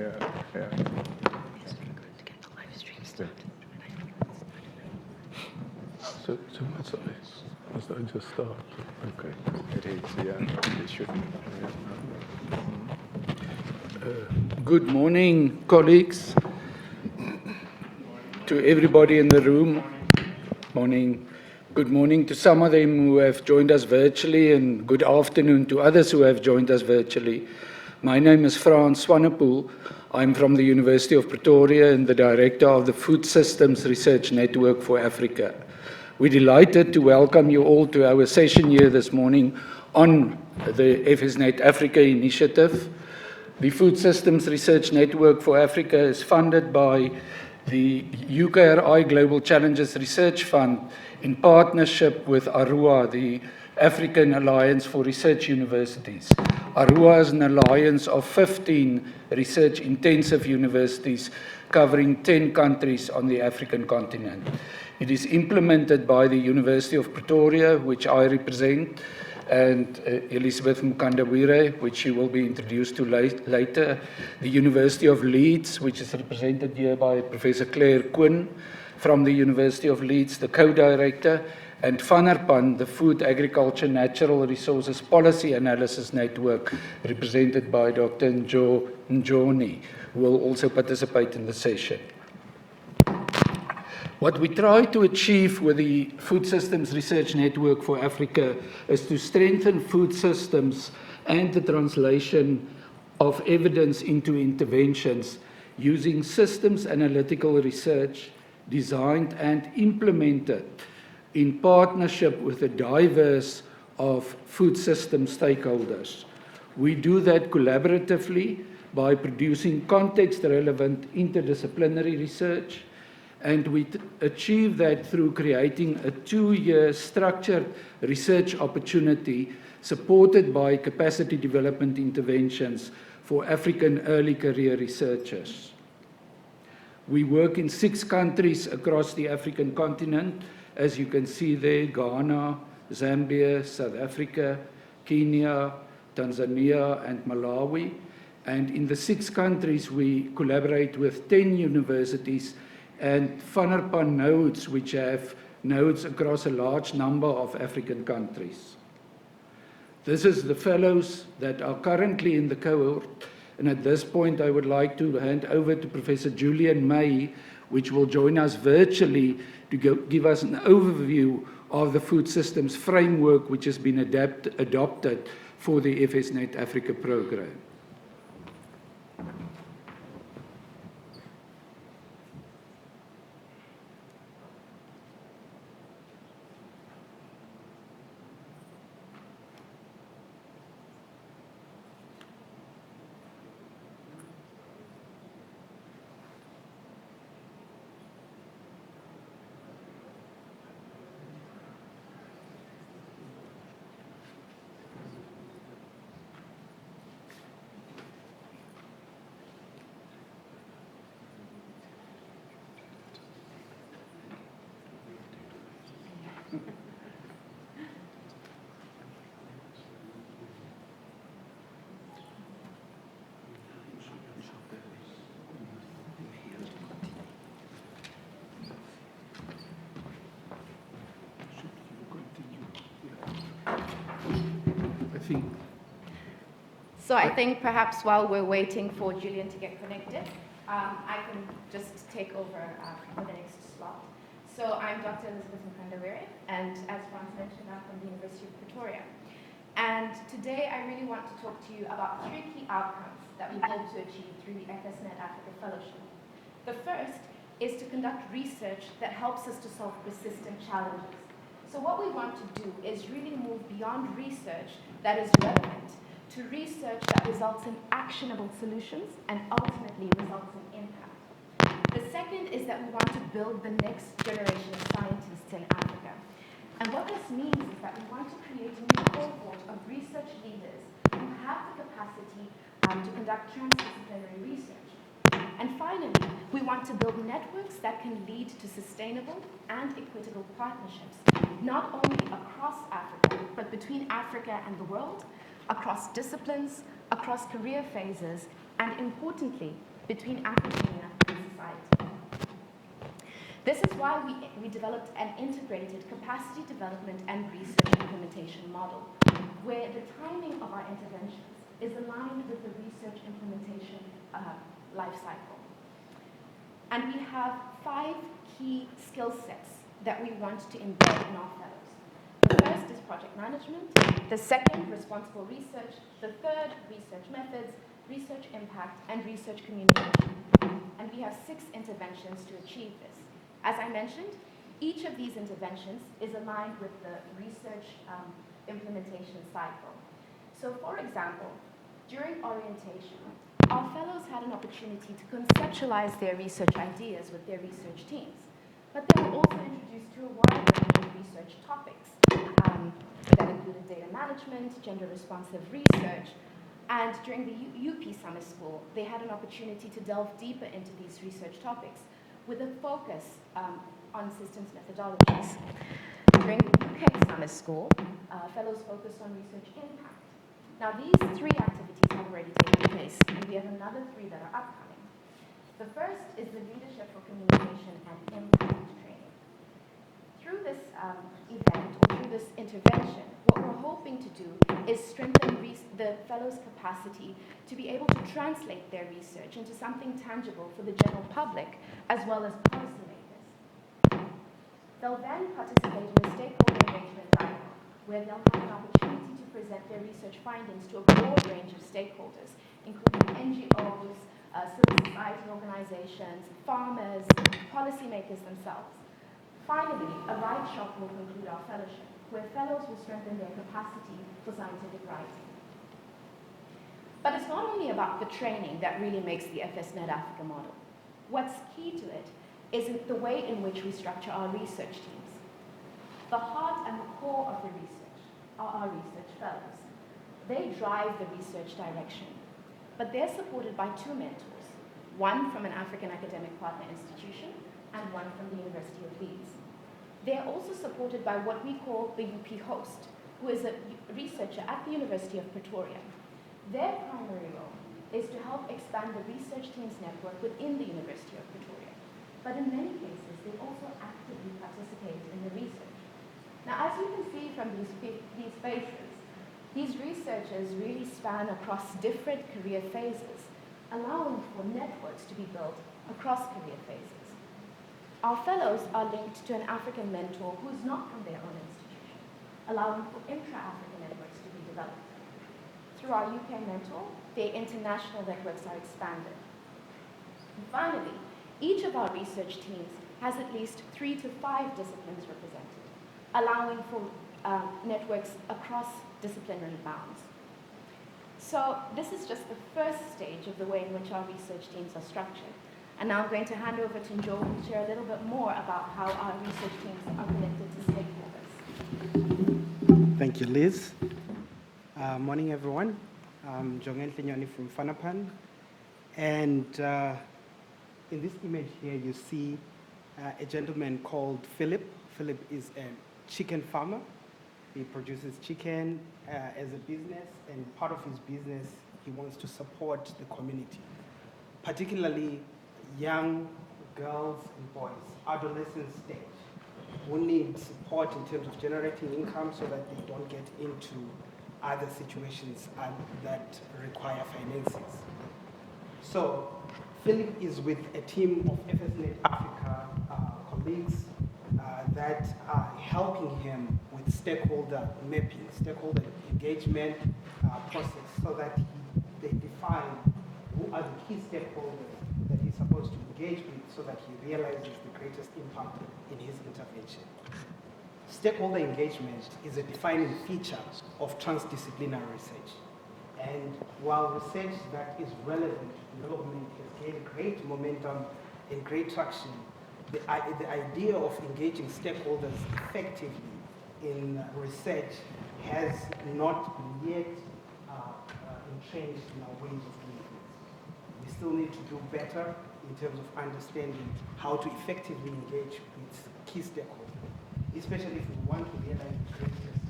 yeah. So must I just start? Okay. It is, yeah. It should be. Good morning, colleagues. To everybody in the room. Morning. Good morning to some of them who have joined us virtually, and good afternoon to others who have joined us virtually. My name is Frans Swanepoel. I'm from the University of Pretoria and the director of the Food Systems Research Network for Africa. We're delighted to welcome you all to our session here this morning on the FSNet-Africa initiative. The Food Systems Research Network for Africa is funded by the UKRI Global Challenges Research Fund in partnership with ARUA, the African Alliance for Research Universities. ARUA is an alliance of 15 research-intensive universities covering 10 countries on the African continent. It is implemented by the University of Pretoria, which I represent, and Elizabeth Mukandawire, which she will be introduced to later. The University of Leeds, which is represented here by Professor Claire Quinn from the University of Leeds, the co-director, and FNET, the Food, Agriculture, Natural Resources Policy Analysis Network, represented by Dr. Njoni, who will also participate in the session. What we try to achieve with the Food Systems Research Network for Africa is to strengthen food systems and the translation of evidence into interventions using systems analytical research designed and implemented in partnership with a diverse of food system stakeholders. We do that collaboratively by producing context-relevant interdisciplinary research, and we achieve that through creating a 2-year structured research opportunity supported by capacity development interventions for African early career researchers. We work in 6 countries across the African continent, as you can see there: Ghana, Zambia, South Africa, Kenya, Tanzania, and Malawi. And in the 6 countries, we collaborate with 10 universities and FNET nodes, which have nodes across a large number of African countries. This is the fellows that are currently in the cohort, and at this point I would like to hand over to Professor Julian May, which will join us virtually to give us an overview of the food systems framework which has been adopted for the FSNet Africa program. So I think perhaps while we're waiting for Julian to get connected, I can just take over for the next slot. So I'm Dr. Elizabeth Mukandawire, and as Frans mentioned, I'm from the University of Pretoria. And today I really want to talk to you about 3 key outcomes that we hope to achieve through the FSNet Africa Fellowship. The first is to conduct research that helps us to solve persistent challenges. So what we want to do is really move beyond research that is relevant to research that results in actionable solutions and ultimately results in impact. The second is that we want to build the next generation of scientists in Africa. And what this means is that we want to create a new cohort of research leaders who have the capacity to conduct transdisciplinary research. And finally, we want to build networks that can lead to sustainable and equitable partnerships, not only across Africa, but between Africa and the world, across disciplines, across career phases, and importantly, between African and African society. This is why we developed an integrated capacity development and research implementation model, where the timing of our interventions is aligned with the research implementation life cycle. And we have 5 key skill sets that we want to embed in our fellows. The first is project management, the second, responsible research, the third, research methods, research impact, and research communication. And we have 6 interventions to achieve this. As I mentioned, each of these interventions is aligned with the research implementation cycle. So for example, during orientation, our fellows had an opportunity to conceptualize their research ideas with their research teams, but they were also introduced to a wide range of research topics that included data management, gender-responsive research, and during the UP Summer School, they had an opportunity to delve deeper into these research topics with a focus on systems methodologies. During the UK Summer School, fellows focused on research impact. Now, these 3 activities have already taken place, and we have another 3 that are upcoming. The first is the Leadership for Communication and Impact training. Through this event, or through this intervention, what we're hoping to do is strengthen the fellows' capacity to be able to translate their research into something tangible for the general public, as well as policymakers. They'll then participate in a stakeholder engagement dialogue, where they'll have an opportunity to present their research findings to a broad range of stakeholders, including NGOs, civil society organizations, farmers, policymakers themselves. Finally, a write shop will conclude our fellowship, where fellows will strengthen their capacity for scientific writing. But it's not only about the training that really makes the FSNet-Africa model. What's key to it is the way in which we structure our research teams. The heart and the core of the research are our research fellows. They drive the research direction, but they're supported by 2 mentors, one from an African academic partner institution and one from the University of Leeds. They're also supported by what we call the UP host, who is a researcher at the University of Pretoria. Their primary role is to help expand the research team's network within the University of Pretoria. But in many cases, they also actively participate in the research. Now, as you can see from these faces, these researchers really span across different career phases, allowing for networks to be built across career phases. Our fellows are linked to an African mentor who is not from their own institution, allowing for intra-African networks to be developed. Through our UK mentor, their international networks are expanded. And finally, each of our research teams has at least 3 to 5 disciplines represented, allowing for networks across disciplinary bounds. So this is just the first stage of the way in which our research teams are structured. And now I'm going to hand over to Joe, who will share a little bit more about how our research teams are connected to stakeholders. Thank you, Liz. Morning, everyone. I'm Jongen Lenyoni from Fanapan. And in this image here, you see a gentleman called Philip. Philip is a chicken farmer. He produces chicken as a business, and part of his business, he wants to support the community, particularly young girls and boys, adolescent stage, who need support in terms of generating income so that they don't get into other situations that require finances. So Philip is with a team of FSNet-Africa colleagues that are helping him with stakeholder mapping, stakeholder engagement process, so that they define who are the key stakeholders that he's supposed to engage with so that he realizes the greatest impact in his intervention. Stakeholder engagement is a defining feature of transdisciplinary research. And while research that is relevant to development has gained great momentum and great traction, the idea of engaging stakeholders effectively in research has not yet entrenched in our ways of doing things. We still need to do better in terms of understanding how to effectively engage with key stakeholders, especially if we want to realize the greatest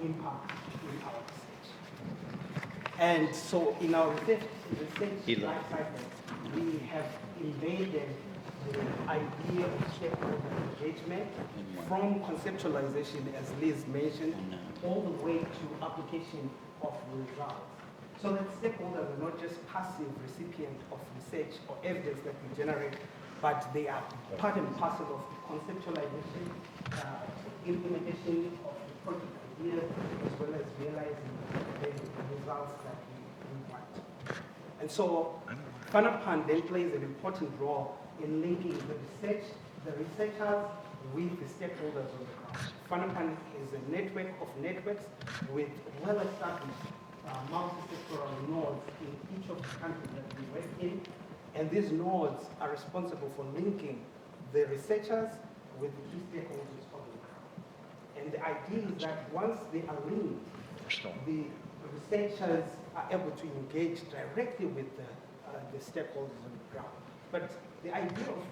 impact in our research. And so in our research life cycle, we have embedded the idea of stakeholder engagement from conceptualization, as Liz mentioned, all the way to application of results. So that stakeholders are not just passive recipient of research or evidence that we generate, but they are part and parcel of the conceptualization, implementation of the project ideas, as well as realizing the results that we want. And so FNET then plays an important role in linking the researchers with the stakeholders on the ground. FNET is a network of networks with well-established multi-sectoral nodes in each of the countries that we work in, and these nodes are responsible for linking the researchers with the key stakeholders on the ground. And the idea is that once they are linked, the researchers are able to engage directly with the stakeholders on the ground. But the idea of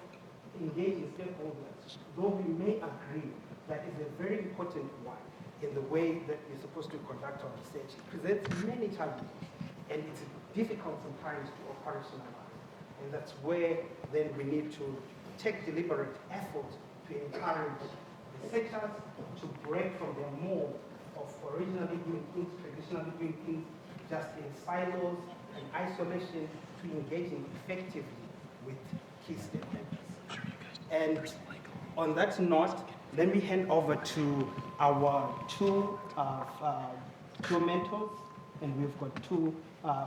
engaging stakeholders, though we may agree that is a very important one in the way that we're supposed to conduct our research, it presents many challenges, and it's difficult sometimes to operationalize. And that's where then we need to take deliberate effort to encourage researchers to break from their mold of originally doing things, traditionally doing things just in silos and isolation, to engaging effectively with key stakeholders. And on that note, let me hand over to our two mentors, and we've got two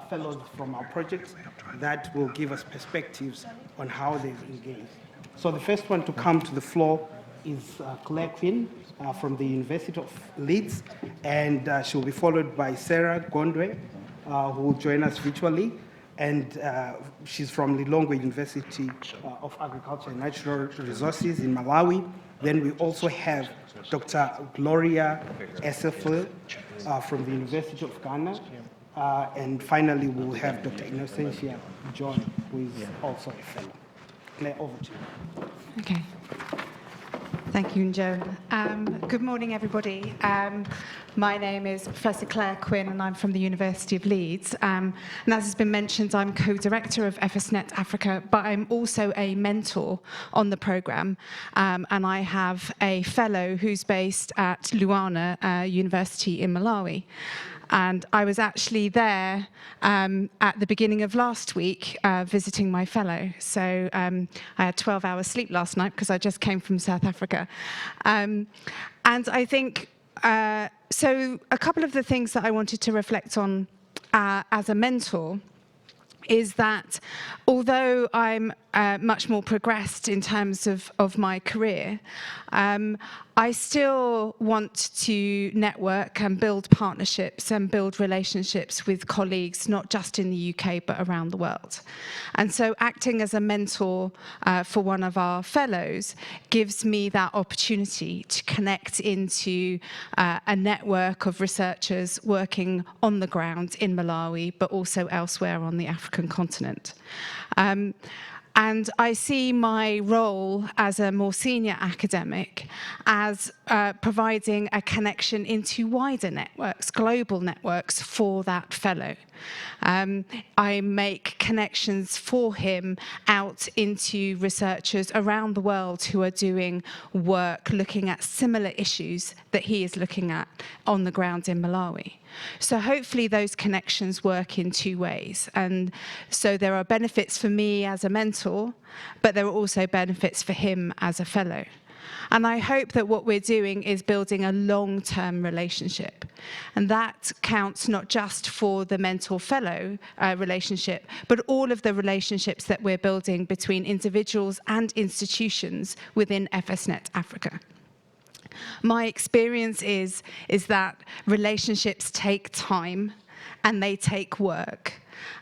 fellows from our project that will give us perspectives on how they've engaged. So the first one to come to the floor is Claire Quinn from the University of Leeds, and she'll be followed by Sarah Gondwe, who will join us virtually. And she's from Lilongwe University of Agriculture and Natural Resources in Malawi. Then we also have Dr. Gloria Sophie from the University of Ghana. And finally, we'll have Dr. Innocencia John, who is also a fellow. Claire, over to you. Okay. Thank you, Njo. Good morning, everybody. My name is Professor Claire Quinn, and I'm from the University of Leeds. And as has been mentioned, I'm co-director of FSNet-Africa, but I'm also a mentor on the programme. And I have a fellow who's based at Luana University in Malawi. And I was actually there at the beginning of last week visiting my fellow. So I had 12 hours sleep last night because I just came from South Africa. And I think, so a couple of the things that I wanted to reflect on as a mentor is that although I'm much more progressed in terms of my career, I still want to network and build partnerships and build relationships with colleagues, not just in the UK, but around the world. And so acting as a mentor for one of our fellows gives me that opportunity to connect into a network of researchers working on the ground in Malawi, but also elsewhere on the African continent. And I see my role as a more senior academic as providing a connection into wider networks, global networks for that fellow. I make connections for him out into researchers around the world who are doing work looking at similar issues that he is looking at on the ground in Malawi. So hopefully those connections work in two ways. And so there are benefits for me as a mentor, but there are also benefits for him as a fellow. And I hope that what we're doing is building a long-term relationship. And that counts not just for the mentor-fellow relationship, but all of the relationships that we're building between individuals and institutions within FSNet Africa. My experience is that relationships take time and they take work,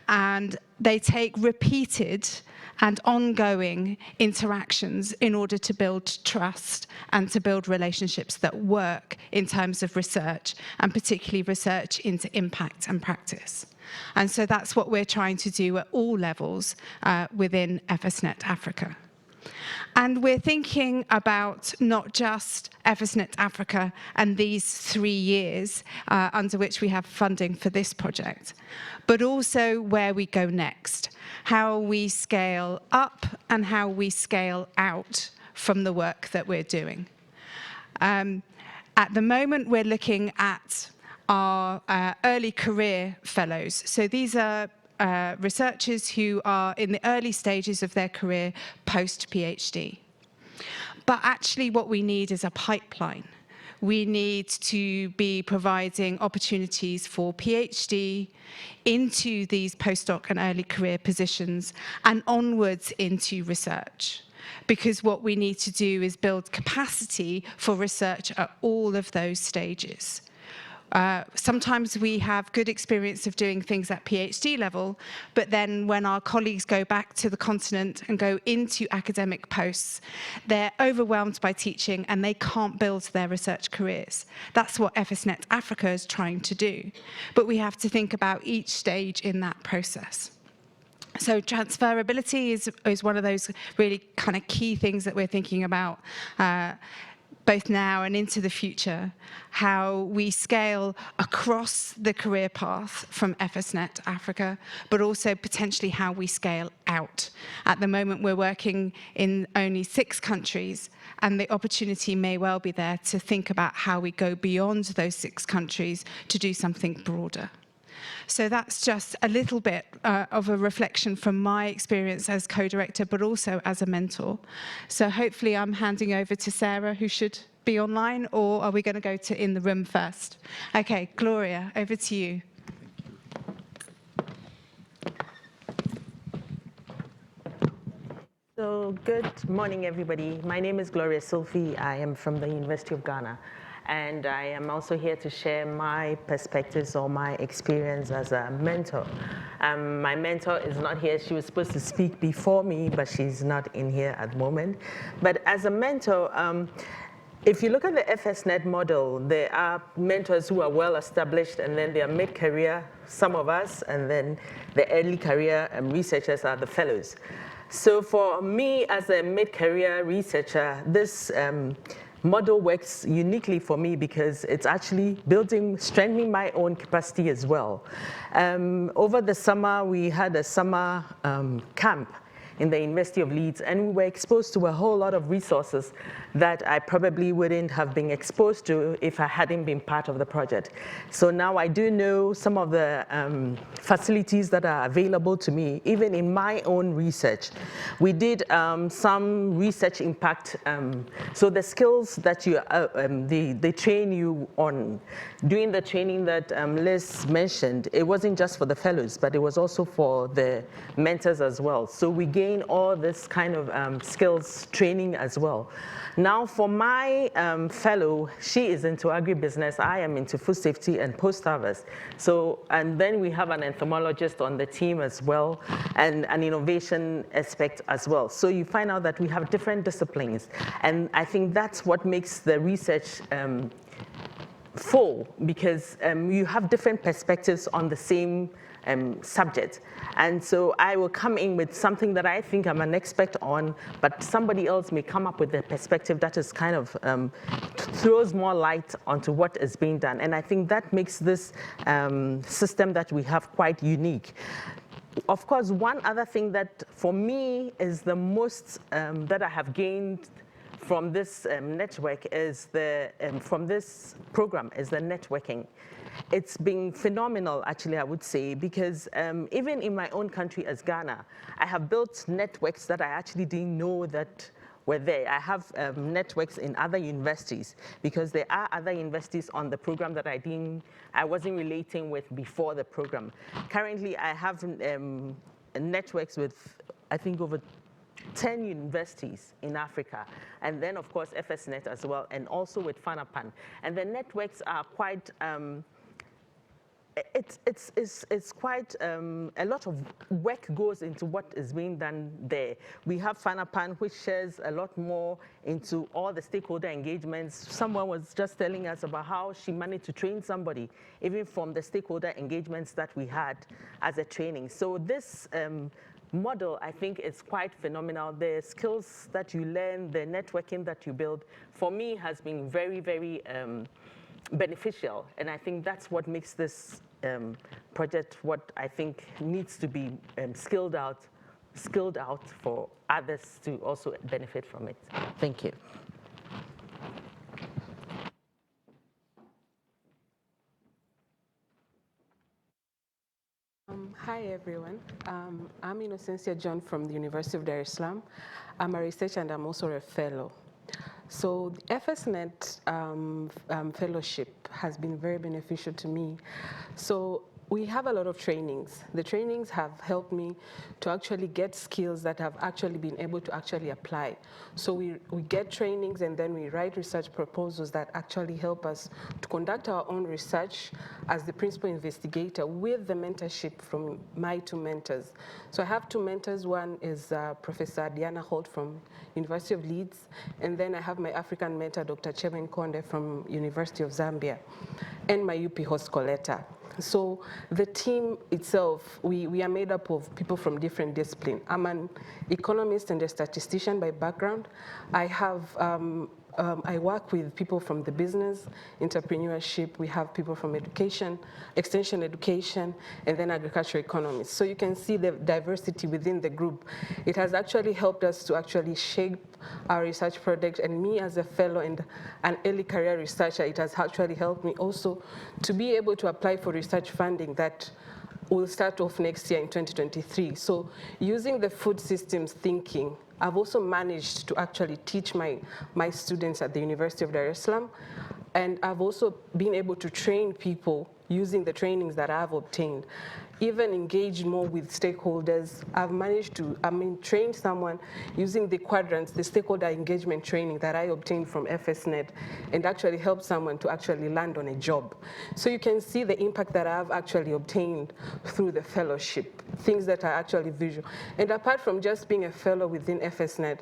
and they take repeated and ongoing interactions in order to build trust and to build relationships that work in terms of research, and particularly research into impact and practice. And so that's what we're trying to do at all levels within FSNet Africa. And we're thinking about not just FSNet-Africa and these 3 years under which we have funding for this project, but also where we go next, how we scale up and how we scale out from the work that we're doing. At the moment, we're looking at our early career fellows. So these are researchers who are in the early stages of their career post-PhD. But actually what we need is a pipeline. We need to be providing opportunities for PhD into these postdoc and early career positions and onwards into research. Because what we need to do is build capacity for research at all of those stages. Sometimes we have good experience of doing things at PhD level, but then when our colleagues go back to the continent and go into academic posts, they're overwhelmed by teaching and they can't build their research careers. That's what FSNet Africa is trying to do. But we have to think about each stage in that process. So transferability is one of those really kind of key things that we're thinking about both now and into the future, how we scale across the career path from FSNet Africa, but also potentially how we scale out. At the moment, we're working in only 6 countries, and the opportunity may well be there to think about how we go beyond those 6 countries to do something broader. So that's just a little bit of a reflection from my experience as co-director, but also as a mentor. So hopefully I'm handing over to Sarah, who should be online, or are we going to go to in the room first? Okay, Gloria, over to you. So good morning, everybody. My name is Gloria Sophie. I am from the University of Ghana. And I am also here to share my perspectives or my experience as a mentor. My mentor is not here. She was supposed to speak before me, but she's not in here at the moment. But as a mentor, if you look at the FSNet model, there are mentors who are well established, and then there are mid-career, some of us, and then the early career researchers are the fellows. So for me as a mid-career researcher, this model works uniquely for me because it's actually strengthening my own capacity as well. Over the summer, we had a summer camp in the University of Leeds, and we were exposed to a whole lot of resources that I probably wouldn't have been exposed to if I hadn't been part of the project. So now I do know some of the facilities that are available to me, even in my own research. We did some research impact, so the skills that they train you on. During the training that Liz mentioned, it wasn't just for the fellows, but it was also for the mentors as well. So we gain all this kind of skills training as well. Now for my fellow, she is into agribusiness, I am into food safety and post-harvest. So, and then we have an entomologist on the team as well, and an innovation aspect as well. So you find out that we have different disciplines. And I think that's what makes the research full, because you have different perspectives on the same subject. And so I will come in with something that I think I'm an expert on, but somebody else may come up with a perspective that is kind of throws more light onto what is being done. And I think that makes this system that we have quite unique. Of course, one other thing that for me is the most that I have gained from this network is from this program is the networking. It's been phenomenal, actually, I would say, because even in my own country as Ghana, I have built networks that I actually didn't know that were there. I have networks in other universities because there are other universities on the program that I wasn't relating with before the program. Currently, I have networks with, I think, over 10 universities in Africa, and then of course FSNet as well, and also with FANAPAN. And the networks are quite, it's quite, a lot of work goes into what is being done there. We have FANAPAN, which shares a lot more into all the stakeholder engagements. Someone was just telling us about how she managed to train somebody, even from the stakeholder engagements that we had as a training. So this model, I think, is quite phenomenal. The skills that you learn, the networking that you build, for me, has been very, very beneficial. And I think that's what makes this project what I think needs to be skilled out for others to also benefit from it. Thank you. Hi everyone, I'm Innocencia John from the University of Dar es Salaam. I'm a researcher and I'm also a fellow. So the FSNet fellowship has been very beneficial to me. So we have a lot of trainings. The trainings have helped me to actually get skills that I've actually been able to actually apply. So we get trainings and then we write research proposals that actually help us to conduct our own research as the principal investigator with the mentorship from my two mentors. So I have two mentors. One is Professor Diana Holt from University of Leeds, and then I have my African mentor, Dr. Cheven Konde from University of Zambia, and my UP host, Coletta. So the team itself, we are made up of people from different disciplines. I'm an economist and a statistician by background. I work with people from the business, entrepreneurship. We have people from education, extension education, and then agricultural economists. So you can see the diversity within the group. It has actually helped us to actually shape our research project, and me as a fellow and an early career researcher, it has actually helped me also to be able to apply for research funding that will start off next year in 2023. So using the food systems thinking, I've also managed to actually teach my students at the University of Dar es Salaam, and I've also been able to train people using the trainings that I've obtained, even engage more with stakeholders. I've managed to, train someone using the quadrants, the stakeholder engagement training that I obtained from FSNet, and actually help someone to actually land on a job. So you can see the impact that I've actually obtained through the fellowship, things that are actually visual. And apart from just being a fellow within FSNet,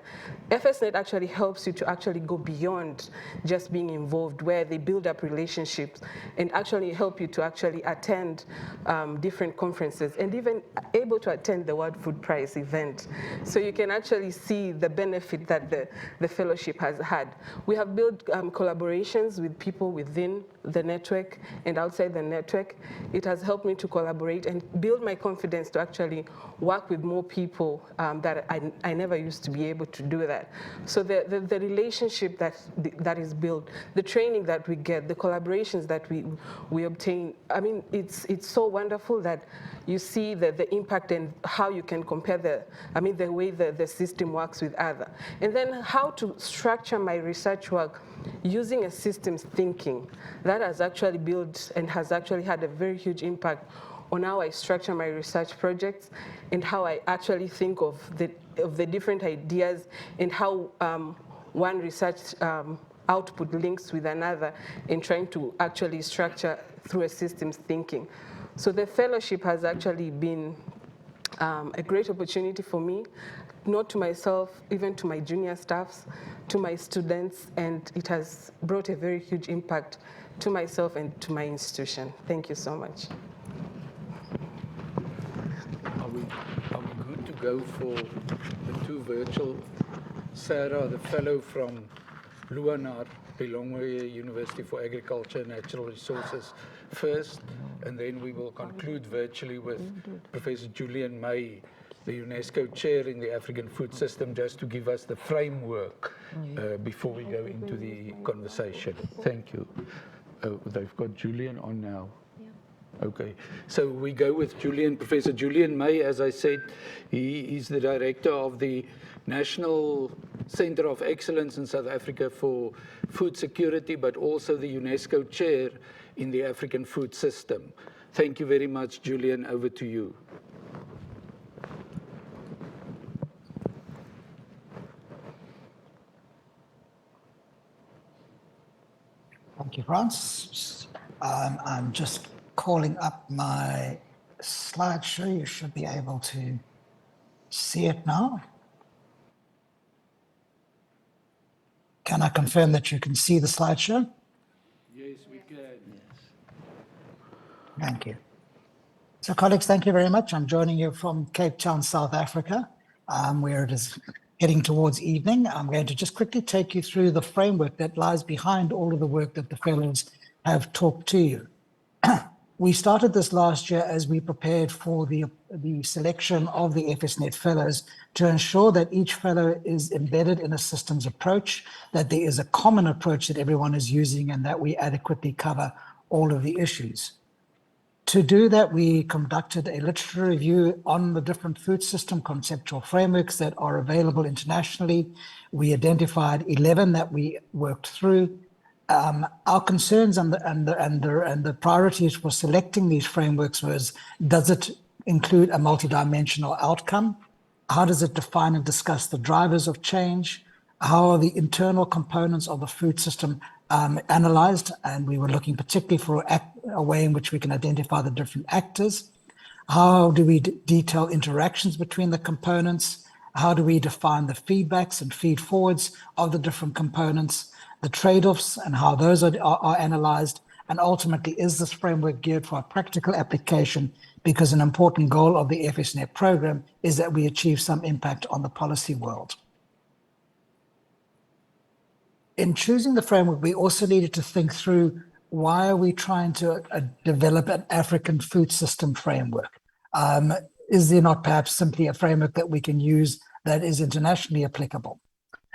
FSNet actually helps you to actually go beyond just being involved, where they build up relationships and actually help you to actually attend different conferences and even able to attend the World Food Prize event. So you can actually see the benefit that the fellowship has had. We have built collaborations with people within the network and outside the network. It has helped me to collaborate and build my confidence to actually work with more people that I never used to be able to do that. So the relationship that is built, the training that we get, the collaborations that we obtain, it's so wonderful that you see the impact and how you can compare the way the system works with other. And then how to structure my research work using a systems thinking. That has actually built and has actually had a very huge impact on how I structure my research projects and how I actually think of the different ideas and how one research output links with another in trying to actually structure through a systems thinking. So the fellowship has actually been a great opportunity for me, not to myself, even to my junior staffs, to my students, and it has brought a very huge impact to myself and to my institution. Thank you so much. Are we good to go for the two virtual? Sarah, the fellow from Luanar, Lilongwe University for Agriculture and Natural Resources first, and then we will conclude virtually with Professor Julian May, the UNESCO chair in the African food system, just to give us the framework before we go into the conversation. Thank you. They've got Julian on now. Okay, so we go with Julian, Professor Julian May. As I said, he is the director of the National Center of Excellence in South Africa for Food Security, but also the UNESCO chair in the African food system. Thank you very much, Julian. Over to you. Thank you, Franz. I'm just calling up my slideshow. You should be able to see it now. Can I confirm that you can see the slideshow? Yes, we can. Thank you. So colleagues, thank you very much. I'm joining you from Cape Town, South Africa, where it is heading towards evening. I'm going to just quickly take you through the framework that lies behind all of the work that the fellows have talked to you. We started this last year as we prepared for the selection of the FSNet fellows to ensure that each fellow is embedded in a systems approach, that there is a common approach that everyone is using, and that we adequately cover all of the issues. To do that, we conducted a literature review on the different food system conceptual frameworks that are available internationally. We identified 11 that we worked through. Our concerns and the priorities for selecting these frameworks was, does it include a multidimensional outcome? How does it define and discuss the drivers of change? How are the internal components of the food system analyzed? And we were looking particularly for a way in which we can identify the different actors. How do we detail interactions between the components? How do we define the feedbacks and feed forwards of the different components? The trade-offs and how those are analyzed, and ultimately, is this framework geared for a practical application? Because an important goal of the FSNet program is that we achieve some impact on the policy world. In choosing the framework, we also needed to think through, why are we trying to develop an African food system framework? Is there not perhaps simply a framework that we can use that is internationally applicable?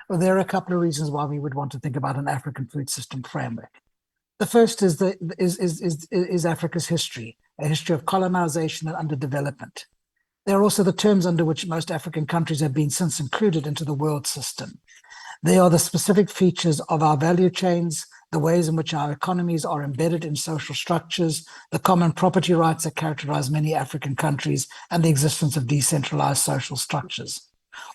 Well, there are a couple of reasons why we would want to think about an African food system framework. The first is Africa's history, a history of colonization and underdevelopment. There are also the terms under which most African countries have been since included into the world system. They are the specific features of our value chains, the ways in which our economies are embedded in social structures, the common property rights that characterize many African countries, and the existence of decentralized social structures.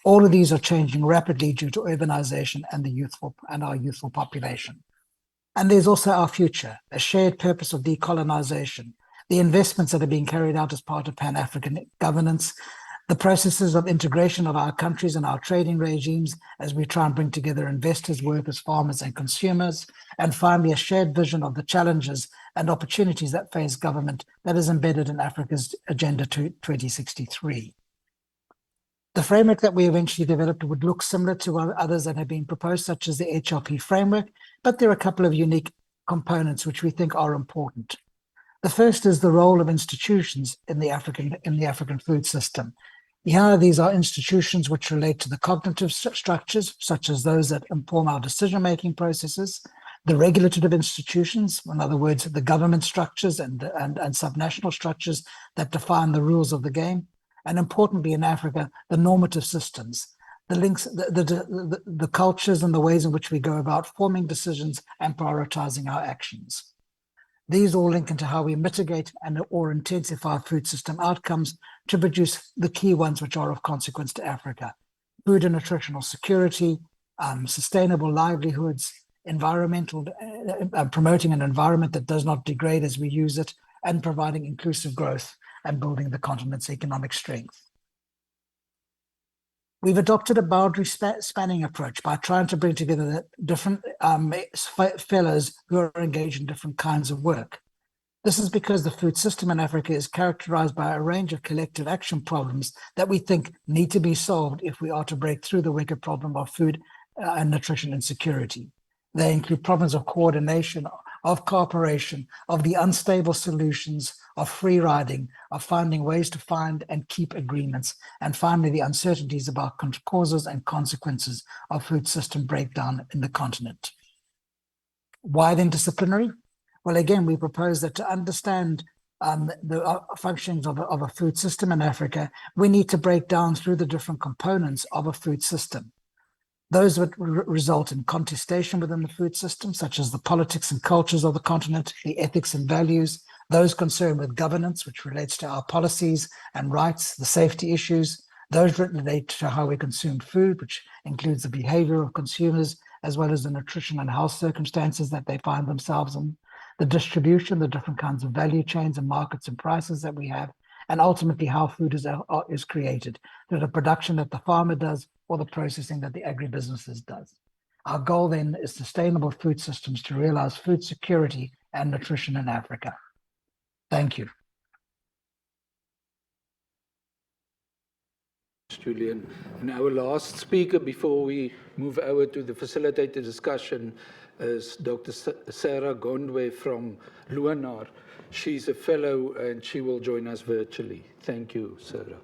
All of these are changing rapidly due to urbanization and our youthful population. And there's also our future, a shared purpose of decolonization, the investments that are being carried out as part of Pan-African governance, the processes of integration of our countries and our trading regimes as we try and bring together investors, workers, farmers, and consumers, and finally, a shared vision of the challenges and opportunities that face government that is embedded in Africa's Agenda 2063. The framework that we eventually developed would look similar to others that have been proposed, such as the HLP framework, but there are a couple of unique components which we think are important. The first is the role of institutions in the African food system. Here, these are institutions which relate to the cognitive structures, such as those that inform our decision-making processes, the regulative institutions, in other words, the government structures and subnational structures that define the rules of the game, and importantly in Africa, the normative systems, the links, the cultures and the ways in which we go about forming decisions and prioritizing our actions. These all link into how we mitigate or intensify food system outcomes to produce the key ones which are of consequence to Africa: food and nutritional security, sustainable livelihoods, promoting an environment that does not degrade as we use it, and providing inclusive growth and building the continent's economic strength. We've adopted a boundary spanning approach by trying to bring together different fellows who are engaged in different kinds of work. This is because the food system in Africa is characterized by a range of collective action problems that we think need to be solved if we are to break through the wicked problem of food and nutrition insecurity. They include problems of coordination, of cooperation, of the unstable solutions, of free riding, of finding ways to find and keep agreements, and finally the uncertainties about causes and consequences of food system breakdown in the continent. Why then disciplinary? Well, again, we propose that to understand the functions of a food system in Africa, we need to break down through the different components of a food system. Those that result in contestation within the food system, such as the politics and cultures of the continent, the ethics and values, those concerned with governance, which relates to our policies and rights, the safety issues, those relate to how we consume food, which includes the behavior of consumers, as well as the nutrition and health circumstances that they find themselves in, the distribution, the different kinds of value chains and markets and prices that we have, and ultimately how food is created, through the production that the farmer does or the processing that the agribusinesses does. Our goal then is sustainable food systems to realize food security and nutrition in Africa. Thank you. Julian. And our last speaker before we move over to the facilitated discussion is Dr. Sarah Gondwe from Luanar. She's a fellow and she will join us virtually. Thank you, Sarah.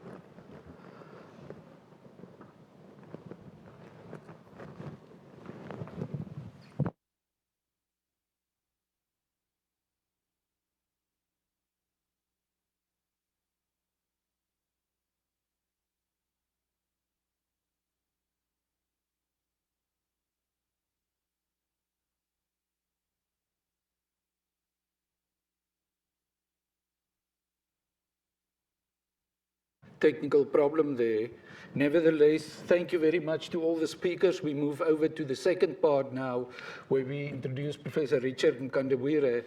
Technical problem there. Nevertheless, thank you very much to all the speakers. We move over to the second part now, where we introduce Professor Richard Nkandawire.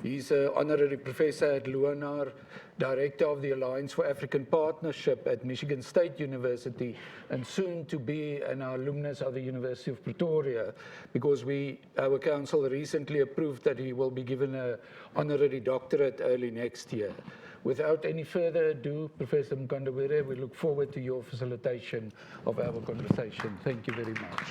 He's an honorary professor at Luanar, director of the Alliance for African Partnership at Michigan State University, and soon to be an alumnus of the University of Pretoria, because our council recently approved that he will be given an honorary doctorate early next year. Without any further ado, Professor Nkandawire, we look forward to your facilitation of our conversation. Thank you very much.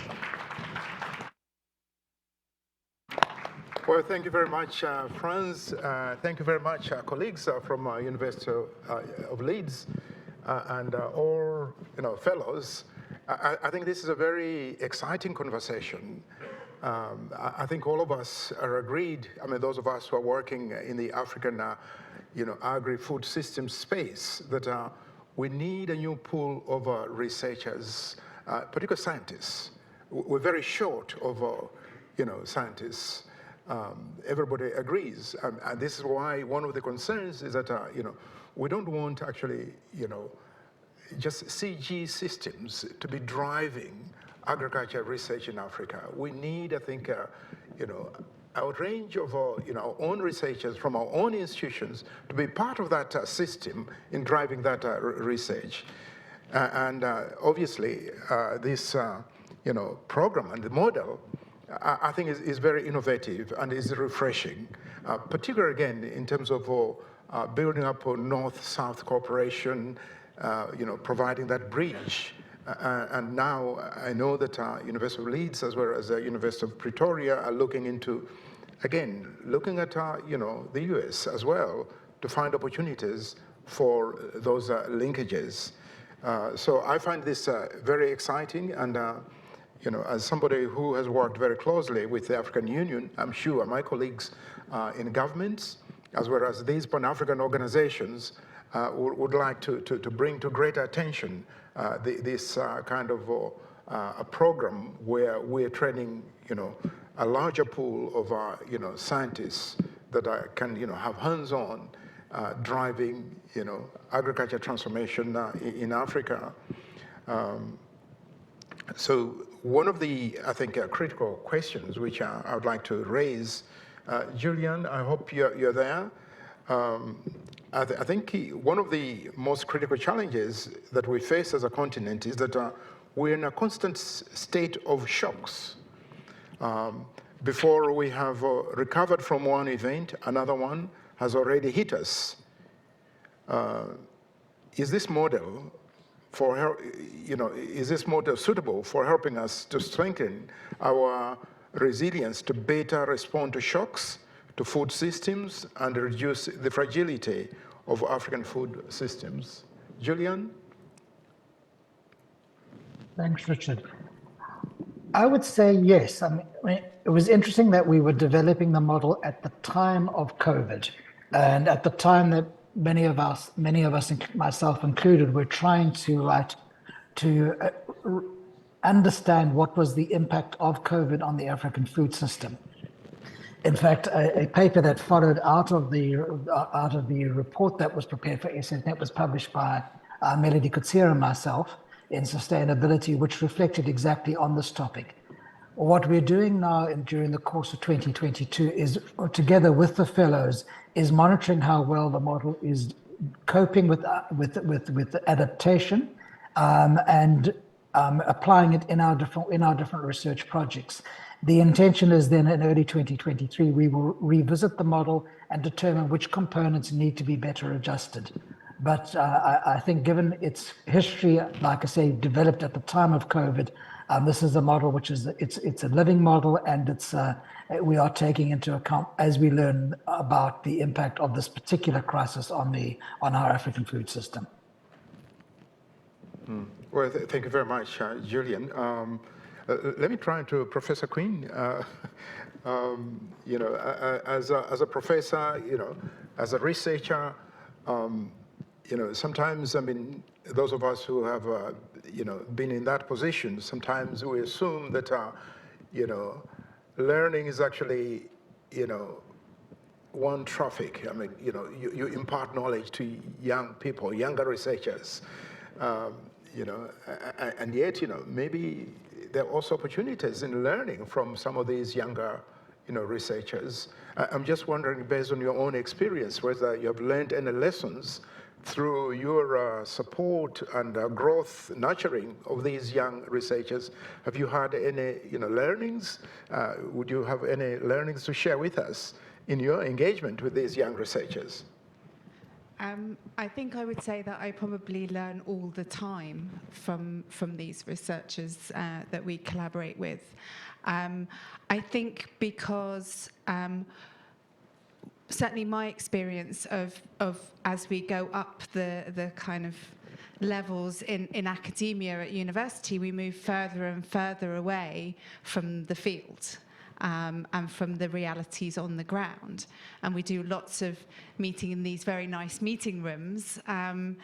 Well, thank you very much, Franz. Thank you very much, colleagues from University of Leeds and all fellows. I think this is a very exciting conversation. I think all of us are agreed. I mean, those of us who are working in the African agri-food system space, that we need a new pool of researchers, particularly scientists. We're very short of, scientists. Everybody agrees, and this is why one of the concerns is that, we don't want actually, just CG systems to be driving agriculture research in Africa. We need, I think, a range of our own researchers from our own institutions to be part of that system in driving that research. And obviously, this program and the model, I think is very innovative and is refreshing, particularly again in terms of building up a North-South cooperation, providing that bridge. And now I know that University of Leeds as well as the University of Pretoria are looking into, again, looking at the US as well to find opportunities for those linkages. So I find this very exciting, and as somebody who has worked very closely with the African Union, I'm sure my colleagues in governments, as well as these Pan-African organizations, would like to bring to greater attention this kind of a program where we're training, a larger pool of, scientists that can, have hands-on driving, agriculture transformation in Africa. So one of the, I think, critical questions which I would like to raise, Julian, I hope you're there. I think one of the most critical challenges that we face as a continent is that we're in a constant state of shocks. Before we have recovered from one event, another one has already hit us. Is this model is this model suitable for helping us to strengthen our resilience to better respond to shocks, to food systems, and reduce the fragility of African food systems? Julian? Thanks, Richard. I would say yes. I mean, it was interesting that we were developing the model at the time of COVID, and at the time that many of us, myself included, were trying to understand what was the impact of COVID on the African food system. In fact, a paper that followed out of the report that was prepared for FSNet was published by Melody Kutsira and myself in Sustainability, which reflected exactly on this topic. What we're doing now during the course of 2022 is, together with the fellows, is monitoring how well the model is coping with the adaptation and applying it in our different research projects. The intention is then in early 2023, we will revisit the model and determine which components need to be better adjusted. But I think given its history, like I say, developed at the time of COVID, this is a model which is, it's a living model, and we are taking into account as we learn about the impact of this particular crisis on our African food system. Well, thank you very much, Julian. Let me try to Professor Quinn. You know, as a professor, you know, as a researcher, you know, sometimes, I mean, those of us who have, you know, been in that position, sometimes we assume that, you know, learning is actually, you know, one traffic. I mean, you know, you impart knowledge to young people, younger researchers, you know, and yet, you know, maybe there are also opportunities in learning from some of these younger, you know, researchers. I'm just wondering, based on your own experience, whether you have learned any lessons through your support and growth nurturing of these young researchers. Have you had any, you know, learnings? Would you have any learnings to share with us in your engagement with these young researchers? I think I would say that I probably learn all the time from these researchers that we collaborate with. I think because certainly my experience of as we go up the kind of levels in academia at university, we move further and further away from the field. And from the realities on the ground. And we do lots of meeting in these very nice meeting rooms and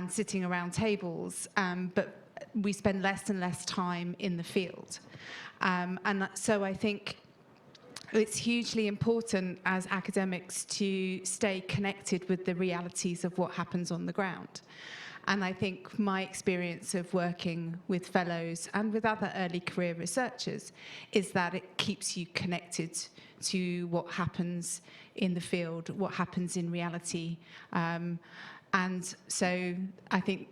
sitting around tables, but we spend less and less time in the field. And so I think it's hugely important as academics to stay connected with the realities of what happens on the ground. And I think my experience of working with fellows and with other early career researchers is that it keeps you connected to what happens in the field, what happens in reality. And so I think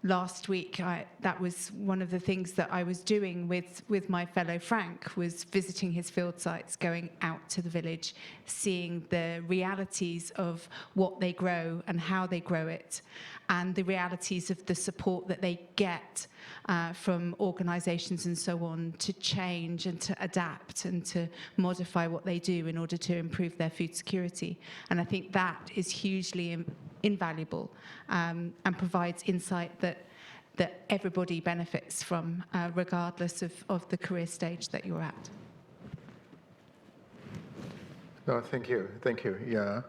last week, that was one of the things that I was doing with my fellow Frank, was visiting his field sites, going out to the village, seeing the realities of what they grow and how they grow it, and the realities of the support that they get from organisations and so on to change and to adapt and to modify what they do in order to improve their food security. And I think that is hugely invaluable and provides insight that everybody benefits from, regardless of the career stage that you're at. No, thank you, yeah.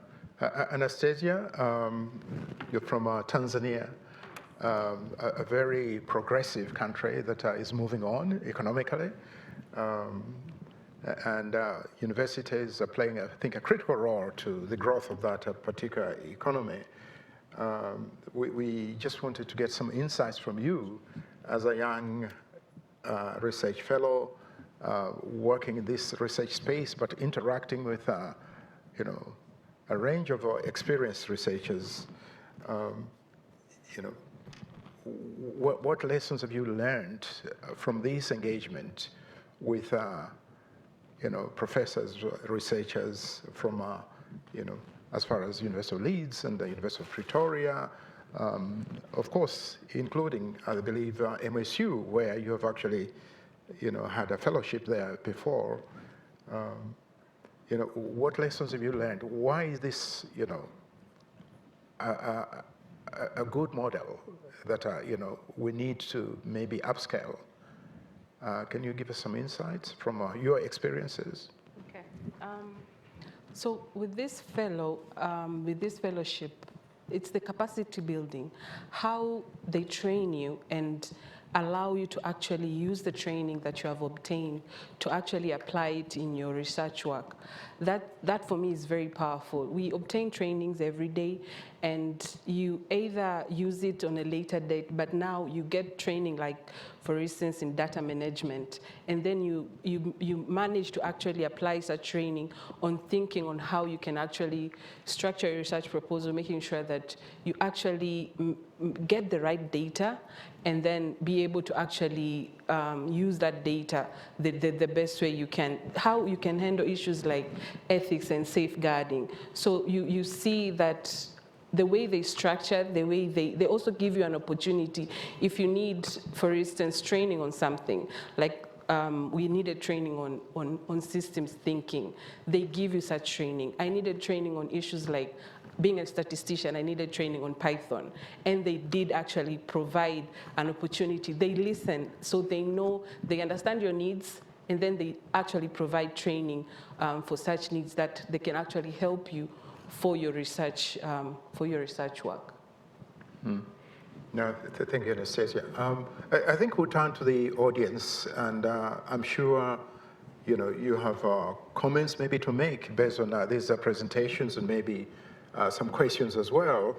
Anastasia, you're from Tanzania, a very progressive country that is moving on economically. And universities are playing, I think, a critical role to the growth of that particular economy. We just wanted to get some insights from you as a young research fellow working in this research space, but interacting with, you know, a range of experienced researchers. You know, what lessons have you learned from this engagement with, you know, professors, researchers from, you know, as far as University of Leeds and the University of Pretoria, of course, including, I believe, MSU, where you have actually, you know, had a fellowship there before. You know, what lessons have you learned? Why is this, you know, a good model that, you know, we need to maybe upscale? Can you give us some insights from your experiences? Okay. So with this fellowship, it's the capacity building, how they train you and allow you to actually use the training that you have obtained to actually apply it in your research work. That for me is very powerful. We obtain trainings every day, and you either use it on a later date, but now you get training, like for instance in data management, and then you manage to actually apply such training on thinking on how you can actually structure your research proposal, making sure that you actually get the right data and then be able to actually use that data the best way you can, how you can handle issues like ethics and safeguarding. So you see that the way they structure, the way they also give you an opportunity. If you need, for instance, training on something, like we needed training on systems thinking, they give you such training. I needed training on issues like being a statistician, I needed training on Python, and they did actually provide an opportunity. They listen, so they know, they understand your needs, and then they actually provide training for such needs that they can actually help you for your research work. No, thank you, Innocencia. I think we'll turn to the audience, and I'm sure you have comments maybe to make based on these presentations, and maybe some questions as well.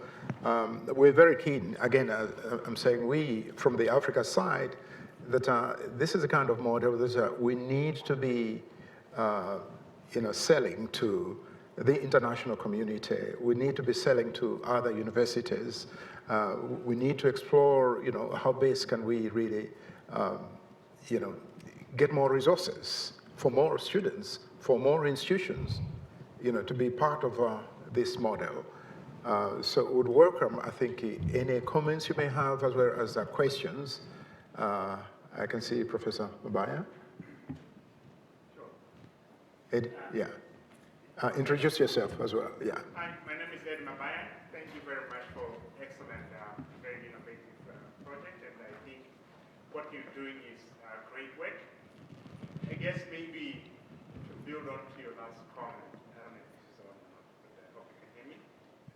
We're very keen. Again, I'm saying we from the Africa side that this is a kind of model that we need to be, selling to the international community. We need to be selling to other universities. We need to explore, how best can we really, get more resources for more students, for more institutions, to be part of this model. So would welcome, I think, any comments you may have as well as questions. I can see Professor Mabaya. Ed, yeah. Introduce yourself as well, yeah. Hi, my name is Ed Mabaya. Thank you very much for excellent, very innovative project, and I think what you're doing is great work. I guess maybe to build on to your last comment, I don't know if this is on, but hope you can hear me.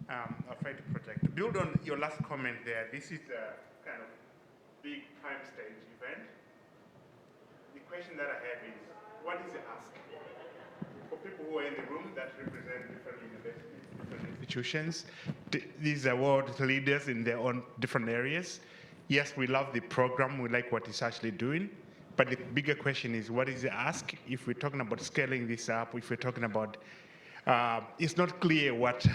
I'll try to project. To build on your last comment there, this is a kind of big prime stage event. The question that I have is, what is the ask? For people who are in the room that represent different universities, different institutions, these are world leaders in their own different areas. Yes, we love the program, we like what it's actually doing, but the bigger question is, what is the ask? If we're talking about scaling this up, if we're talking about, it's not clear what,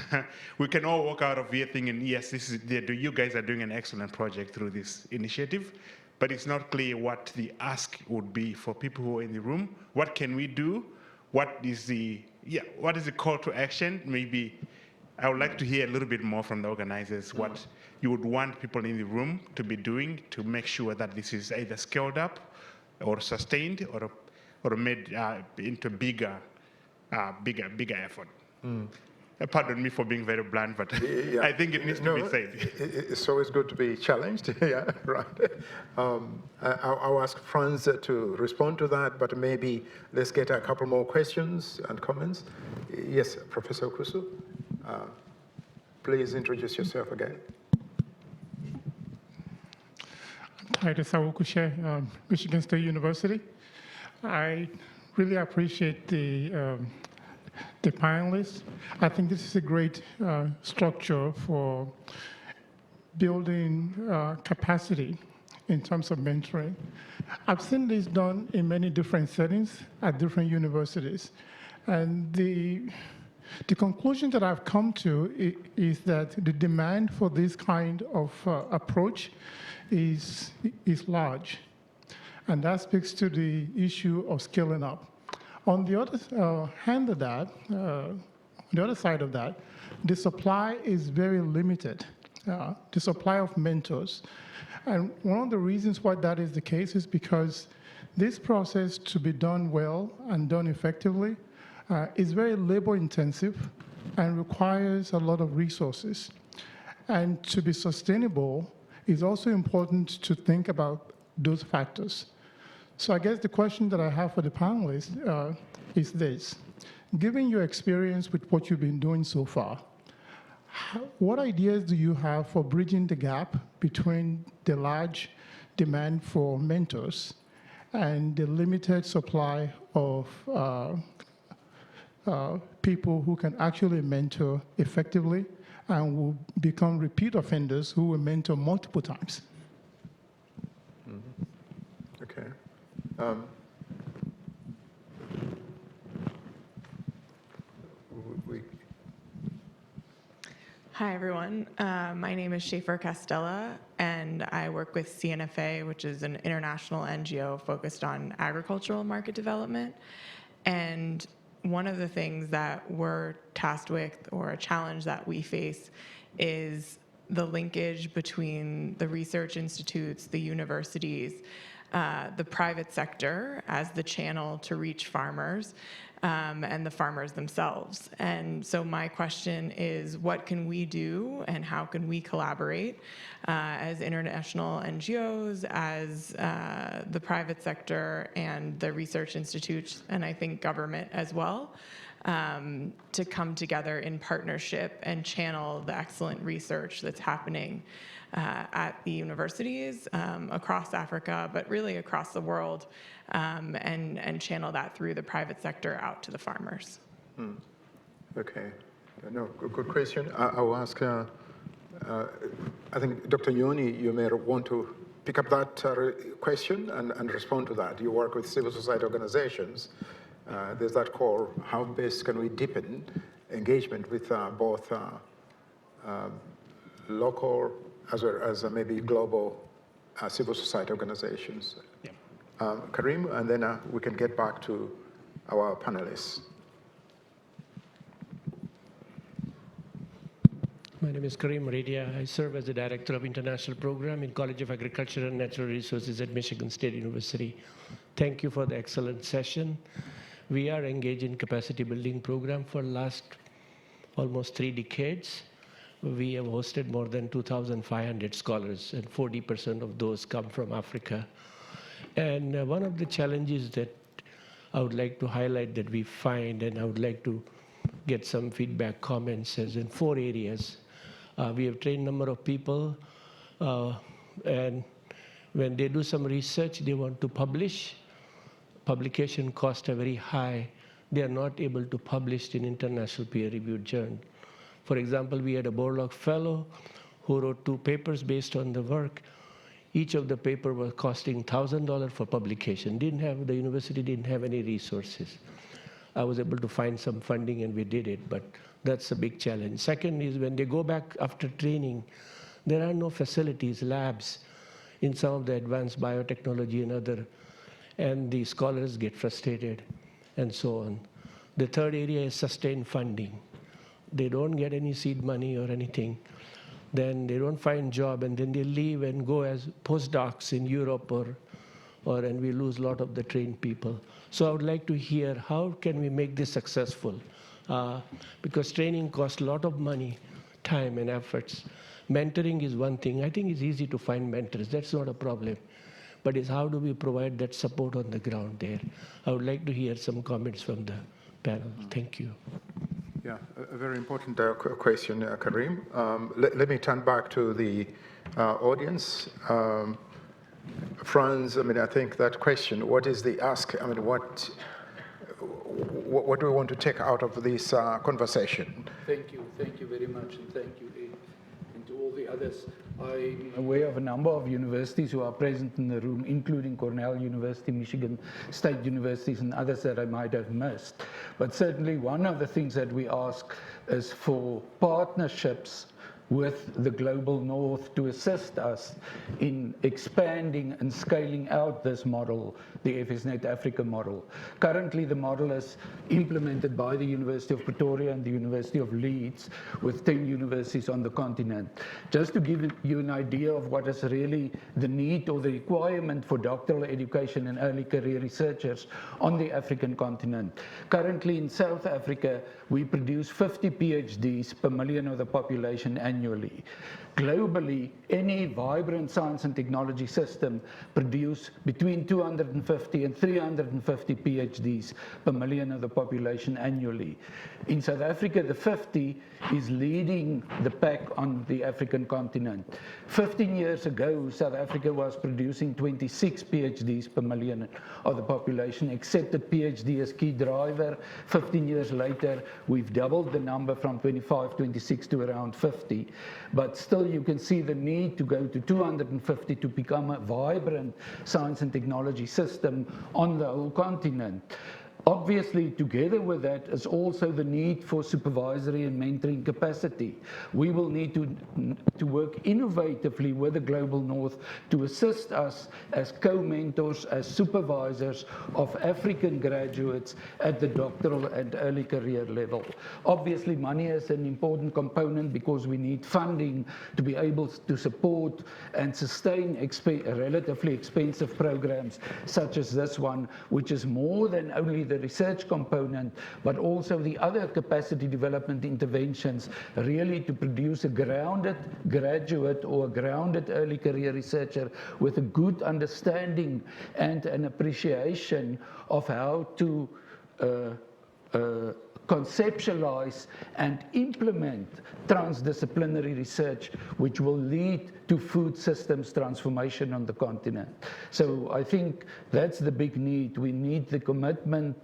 we can all walk out of here thinking, yes, you guys are doing an excellent project through this initiative, but it's not clear what the ask would be for people who are in the room. What can we do? What is the call to action? Maybe I would like to hear a little bit more from the organizers, what you would want people in the room to be doing to make sure that this is either scaled up or sustained or made into bigger effort. Pardon me for being very blunt, but Yeah. I think it needs to be said. It's always good to be challenged. Yeah, right. I'll ask Franz to respond to that, but maybe let's get a couple more questions and comments. Yes, Professor Kusu, please introduce yourself again. Titus Awukushe, Michigan State University. I really appreciate the panelists. I think this is a great structure for building capacity in terms of mentoring. I've seen this done in many different settings at different universities. And the conclusion that I've come to is that the demand for this kind of approach is large. And that speaks to the issue of scaling up. On the other hand of that, the other side of that, the supply is very limited, the supply of mentors. And one of the reasons why that is the case is because this process, to be done well and done effectively, is very labor intensive and requires a lot of resources. And to be sustainable, it's also important to think about those factors. So I guess the question that I have for the panelists is this. Given your experience with what you've been doing so far, what ideas do you have for bridging the gap between the large demand for mentors and the limited supply of people who can actually mentor effectively and will become repeat offenders who will mentor multiple times? Okay. Hi, everyone. My name is Schaefer Castella, and I work with CNFA, which is an international NGO focused on agricultural market development. And one of the things that we're tasked with, or a challenge that we face, is the linkage between the research institutes, the universities, the private sector as the channel to reach farmers, and the farmers themselves. And so my question is, what can we do and how can we collaborate as international NGOs, as the private sector and the research institutes, and I think government as well, to come together in partnership and channel the excellent research that's happening at the universities across Africa, but really across the world, and channel that through the private sector out to the farmers. Okay. No, good question. I will ask, I think Dr. Nyoni, you may want to pick up that question and respond to that. You work with civil society organizations. There's that call, how best can we deepen engagement with both local as well as maybe global civil society organizations. Yeah. Karim, and then we can get back to our panelists. My name is Karim Radia. I serve as the Director of International Program in College of Agriculture and Natural Resources at Michigan State University. Thank you for the excellent session. We are engaged in capacity building program for last almost 3 decades. We have hosted more than 2,500 scholars, and 40% of those come from Africa. And one of the challenges that I would like to highlight that we find, and I would like to get some feedback, comments, is in 4 areas. We have trained a number of people, and when they do some research, they want to publish. Publication costs are very high. They are not able to publish in international peer-reviewed journal. For example, we had a Borlaug fellow who wrote 2 papers based on the work. Each of the paper was costing $1,000 for publication. The university didn't have any resources. I was able to find some funding and we did it, but that's a big challenge. Second is when they go back after training, there are no facilities, labs in some of the advanced biotechnology and other, and the scholars get frustrated and so on. The third area is sustained funding. They don't get any seed money or anything. Then they don't find job, and then they leave and go as postdocs in Europe and we lose a lot of the trained people. So I would like to hear how can we make this successful? Because training costs a lot of money, time and efforts. Mentoring is one thing. I think it's easy to find mentors. That's not a problem. But it's how do we provide that support on the ground there? I would like to hear some comments from the panel. Thank you. Yeah, a very important question, Karim. Let me turn back to the audience. Franz, I mean, I think that question, what is the ask? I mean, what do we want to take out of this conversation? Thank you very much, and thank you, Ed, and to all the others. I'm aware of a number of universities who are present in the room, including Cornell University, Michigan State Universities, and others that I might have missed. But certainly one of the things that we ask is for partnerships with the global north to assist us in expanding and scaling out this model, the FSNet-Africa model. Currently, the model is implemented by the University of Pretoria and the University of Leeds with 10 universities on the continent. Just to give you an idea of what is really the need or the requirement for doctoral education and early career researchers on the African continent. Currently in South Africa, we produce 50 PhDs per million of the population annually. Globally, any vibrant science and technology system produce between 250 and 350 PhDs per million of the population annually. In South Africa, the 50 is leading the pack on the African continent. 15 years ago, South Africa was producing 26 PhDs per million of the population, accepted PhD as key driver. 15 years later, we've doubled the number from 25, 26 to around 50. But still, you can see the need to go to 250 to become a vibrant science and technology system on the whole continent. Obviously, together with that is also the need for supervisory and mentoring capacity. We will need to work innovatively with the Global North to assist us as co-mentors, as supervisors of African graduates at the doctoral and early career level. Obviously, money is an important component because we need funding to be able to support and sustain relatively expensive programs such as this one, which is more than only the research component, but also the other capacity development interventions, really to produce a grounded graduate or a grounded early career researcher with a good understanding and an appreciation of how to conceptualize and implement transdisciplinary research, which will lead to food systems transformation on the continent. So I think that's the big need. We need the commitment,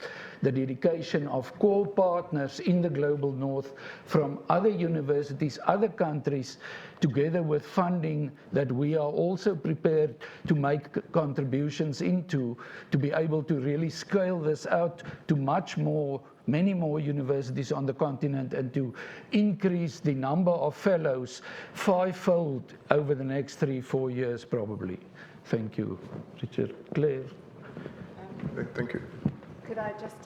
the dedication of core partners in the Global North from other universities, other countries, together with funding that we are also prepared to make contributions into, to be able to really scale this out to many more universities on the continent, and to increase the number of fellows fivefold over the next 3-4 years probably. Thank you, Richard. Claire. Thank you. Could I just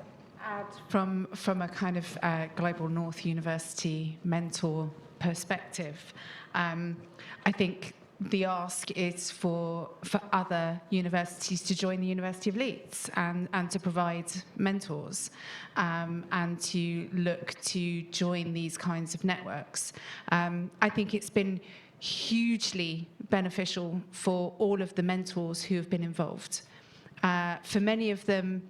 add from a kind of Global North University mentor perspective, I think the ask is for other universities to join the University of Leeds and to provide mentors and to look to join these kinds of networks. I think it's been hugely beneficial for all of the mentors who have been involved. For many of them,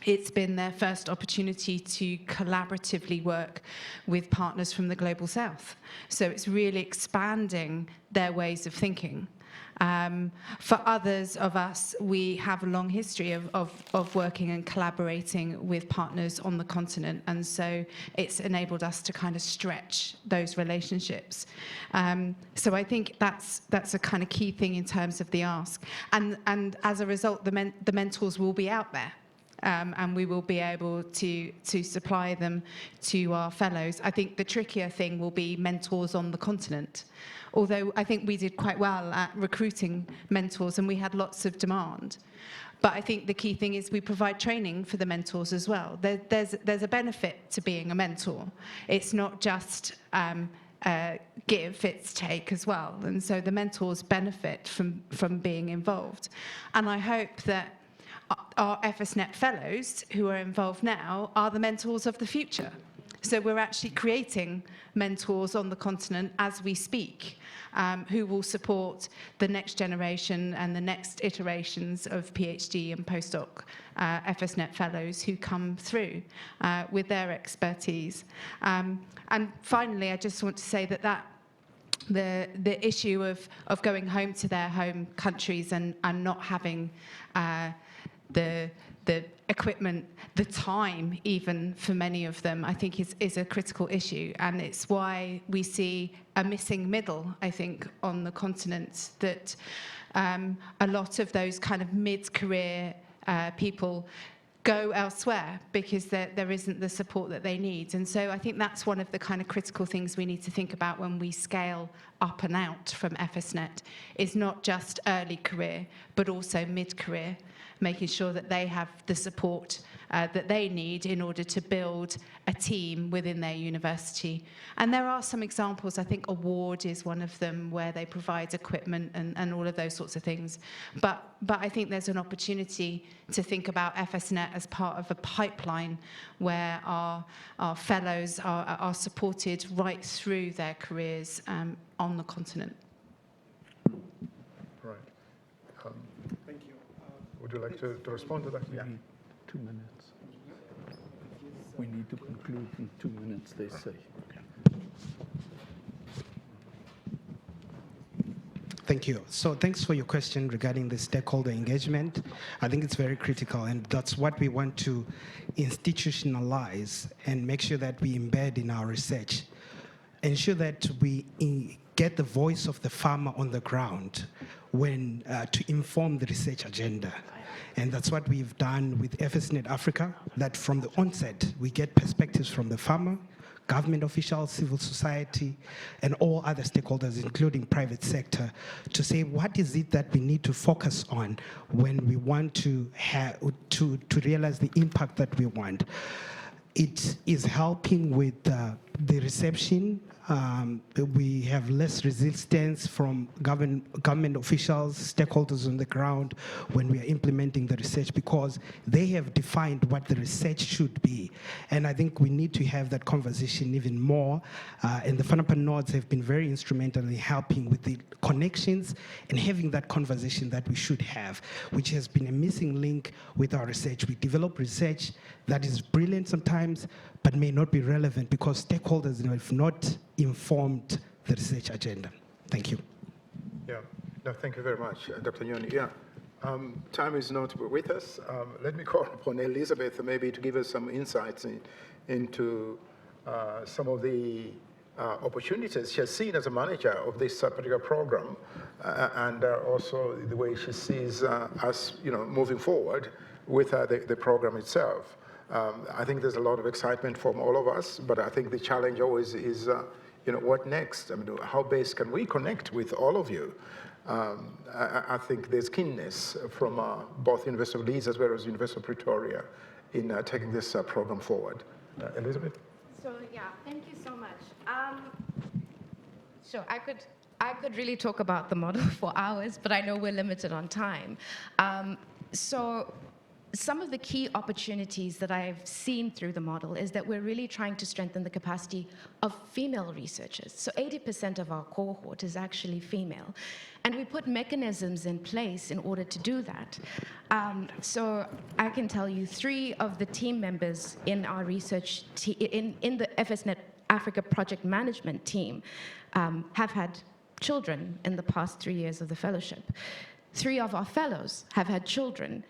it's been their first opportunity to collaboratively work with partners from the Global South. So it's really expanding their ways of thinking. For others of us, we have a long history of working and collaborating with partners on the continent, and so it's enabled us to kind of stretch those relationships. So I think that's a kind of key thing in terms of the ask. And as a result, the mentors will be out there. And we will be able to supply them to our fellows. I think the trickier thing will be mentors on the continent. Although I think we did quite well at recruiting mentors and we had lots of demand. But I think the key thing is we provide training for the mentors as well. There's a benefit to being a mentor. It's not just give, it's take as well. And so the mentors benefit from being involved. And I hope that our FSNet fellows who are involved now are the mentors of the future. So we're actually creating mentors on the continent as we speak, who will support the next generation and the next iterations of PhD and postdoc FSNet fellows who come through with their expertise. And finally, I just want to say that the issue of going home to their home countries and not having the equipment, the time even for many of them, I think is a critical issue. And it's why we see a missing middle, I think, on the continent, that a lot of those kind of mid-career people go elsewhere because there isn't the support that they need. And so I think that's one of the kind of critical things we need to think about when we scale up and out from FSNet, is not just early career, but also mid-career, making sure that they have the support that they need in order to build a team within their university. And there are some examples. I think Award is one of them, where they provide equipment and all of those sorts of things. But I think there's an opportunity to think about FSNet as part of a pipeline where our fellows are supported right through their careers on the continent. Right. Thank you. Would you like to respond to that? Yeah. 2 minutes. We need to conclude in 2 minutes, they say. Thank you. So thanks for your question regarding the stakeholder engagement. I think it's very critical, and that's what we want to institutionalize and make sure that we embed in our research. Ensure that we get the voice of the farmer on the ground. to inform the research agenda. And that's what we've done with FSNet-Africa, that from the onset, we get perspectives from the farmer, government officials, civil society, and all other stakeholders, including private sector, to say what is it that we need to focus on when we want to realize the impact that we want. It is helping with the reception. We have less resistance from government officials, stakeholders on the ground when we are implementing the research, because they have defined what the research should be. And I think we need to have that conversation even more. And the FNAPA nodes have been very instrumental in helping with the connections and having that conversation that we should have, which has been a missing link with our research. We develop research that is brilliant sometimes, but may not be relevant because stakeholders have not informed the research agenda. Thank you. Yeah, no, thank you very much, Dr. Nyoni. Yeah, time is not with us. Let me call upon Elizabeth maybe to give us some insights into some of the opportunities she has seen as a manager of this particular program, and also the way she sees us, moving forward with the program itself. I think there's a lot of excitement from all of us, but I think the challenge always is, what next? I mean, how best can we connect with all of you? I think there's keenness from both University of Leeds as well as University of Pretoria in taking this program forward. Elizabeth? So yeah, thank you so much. Sure, I could really talk about the model for hours, but I know we're limited on time. So some of the key opportunities that I've seen through the model is that we're really trying to strengthen the capacity of female researchers. So 80% of our cohort is actually female. And we put mechanisms in place in order to do that. So I can tell you 3 of the team members in our research, in the FSNet-Africa project management team have had children in the past 3 years of the fellowship. 3 of our fellows have had children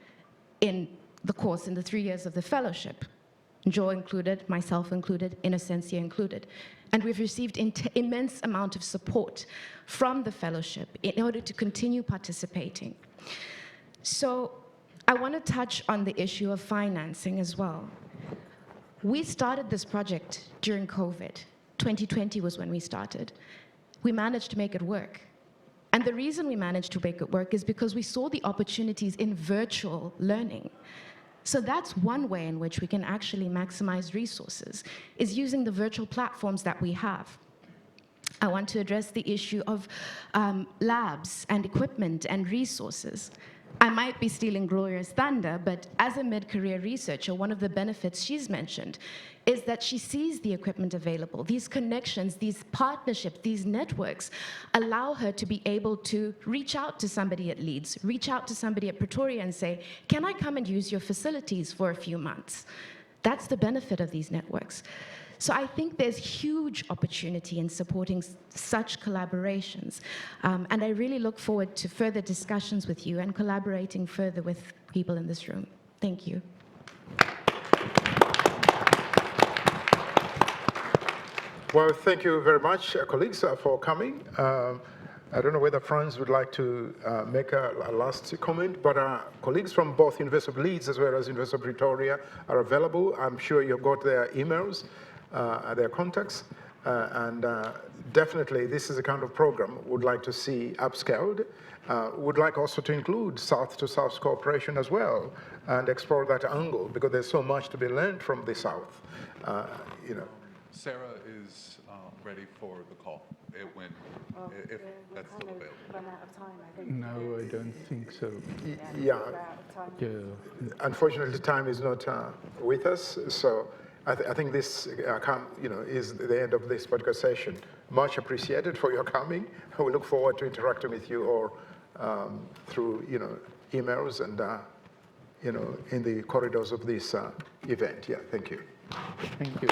in the course in the 3 years of the fellowship, Joe included, myself included, Innocencia included. And we've received immense amount of support from the fellowship in order to continue participating. So I want to touch on the issue of financing as well. We started this project during COVID. 2020 was when we started. We managed to make it work. And the reason we managed to make it work is because we saw the opportunities in virtual learning. So that's one way in which we can actually maximize resources, is using the virtual platforms that we have. I want to address the issue of labs and equipment and resources. I might be stealing Gloria's thunder, but as a mid-career researcher, one of the benefits she's mentioned is that she sees the equipment available. These connections, these partnerships, these networks allow her to be able to reach out to somebody at Leeds, reach out to somebody at Pretoria and say, can I come and use your facilities for a few months? That's the benefit of these networks. So I think there's huge opportunity in supporting such collaborations. And I really look forward to further discussions with you and collaborating further with people in this room. Thank you. Well, thank you very much, colleagues, for coming. I don't know whether Franz would like to make a last comment, but colleagues from both University of Leeds as well as University of Pretoria are available. I'm sure you've got their emails, their contacts, and definitely this is the kind of program we'd like to see upscaled. Would like also to include South-to-South cooperation as well and explore that angle, because there's so much to be learned from the South. Sarah is ready for the call when, if that's still available. No, I don't think so. Yeah. Unfortunately, time is not with us, so I think this is the end of this podcast session. Much appreciated for your coming. We look forward to interacting with you all through emails and in the corridors of this event. Yeah, thank you. Thank you.